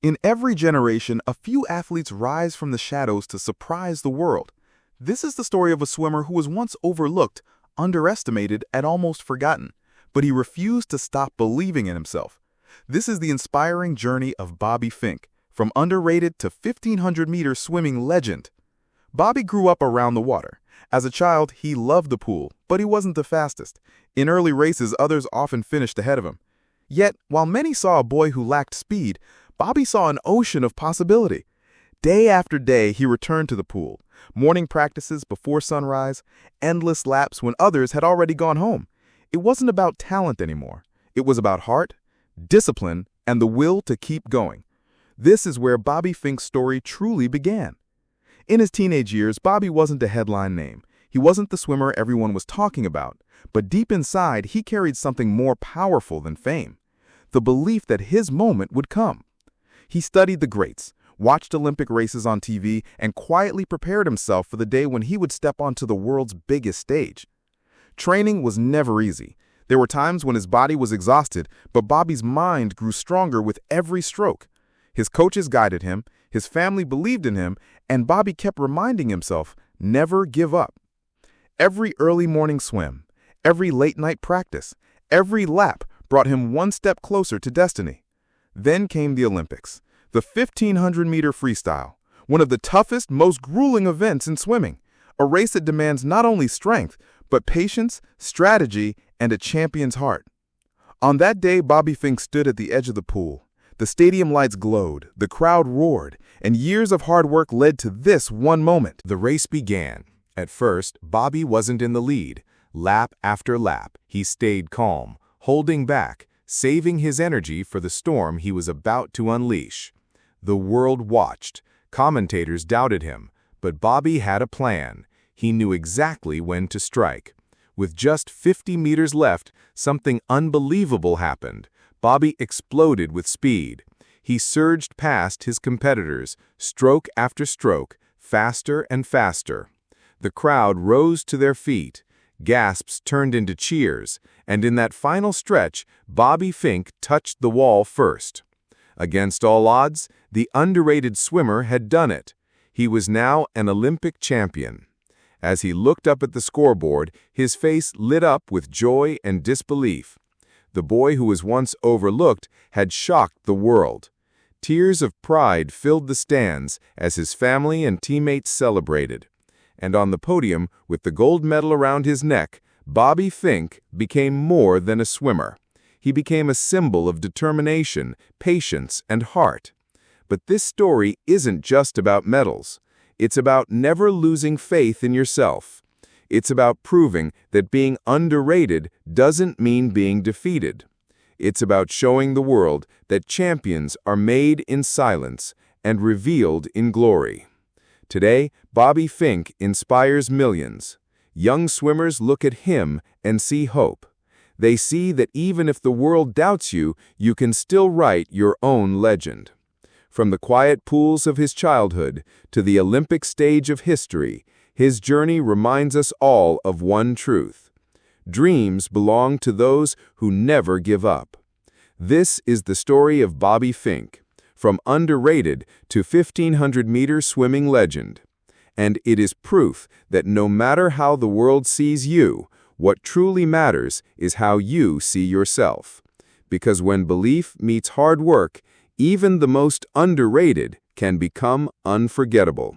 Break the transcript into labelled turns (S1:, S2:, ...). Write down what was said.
S1: In every generation, a few athletes rise from the shadows to surprise the world. This is the story of a swimmer who was once overlooked, underestimated, and almost forgotten, but he refused to stop believing in himself. This is the inspiring journey of Bobby Finke, from underrated to 1,500-meter swimming legend. Bobby grew up around the water. As a child, he loved the pool, but he wasn't the fastest. In early races, others often finished ahead of him. Yet, while many saw a boy who lacked speed, Bobby saw an ocean of possibility. Day after day, he returned to the pool. Morning practices before sunrise, endless laps when others had already gone home. It wasn't about talent anymore. It was about heart, discipline, and the will to keep going. This is where Bobby Finke's story truly began. In his teenage years, Bobby wasn't a headline name. He wasn't the swimmer everyone was talking about. But deep inside, he carried something more powerful than fame: the belief that his moment would come. He studied the greats, watched Olympic races on TV, and quietly prepared himself for the day when he would step onto the world's biggest stage. Training was never easy. There were times when his body was exhausted, but Bobby's mind grew stronger with every stroke. His coaches guided him, his family believed in him, and Bobby kept reminding himself, never give up. Every early morning swim, every late-night practice, every lap brought him one step closer to destiny. Then came the Olympics, the 1,500-meter freestyle, one of the toughest, most grueling events in swimming, a race that demands not only strength, but patience, strategy, and a champion's heart. On that day, Bobby Finke stood at the edge of the pool. The stadium lights glowed, the crowd roared, and years of hard work led to this one moment.
S2: The race began. At first, Bobby wasn't in the lead. Lap after lap, he stayed calm, holding back, saving his energy for the storm he was about to unleash. The world watched. Commentators doubted him, but Bobby had a plan. He knew exactly when to strike. With just 50 meters left, something unbelievable happened. Bobby exploded with speed. He surged past his competitors, stroke after stroke, faster and faster. The crowd rose to their feet. Gasps turned into cheers, and in that final stretch, Bobby Finke touched the wall first. Against all odds, the underrated swimmer had done it. He was now an Olympic champion. As he looked up at the scoreboard, his face lit up with joy and disbelief. The boy who was once overlooked had shocked the world. Tears of pride filled the stands as his family and teammates celebrated. And on the podium, with the gold medal around his neck, Bobby Finke became more than a swimmer. He became a symbol of determination, patience, and heart. But this story isn't just about medals. It's about never losing faith in yourself. It's about proving that being underrated doesn't mean being defeated. It's about showing the world that champions are made in silence and revealed in glory. Today, Bobby Finke inspires millions. Young swimmers look at him and see hope. They see that even if the world doubts you, you can still write your own legend. From the quiet pools of his childhood to the Olympic stage of history, his journey reminds us all of one truth: dreams belong to those who never give up. This is the story of Bobby Finke, from underrated to 1,500-meter swimming legend. And it is proof that no matter how the world sees you, what truly matters is how you see yourself. Because when belief meets hard work, even the most underrated can become unforgettable.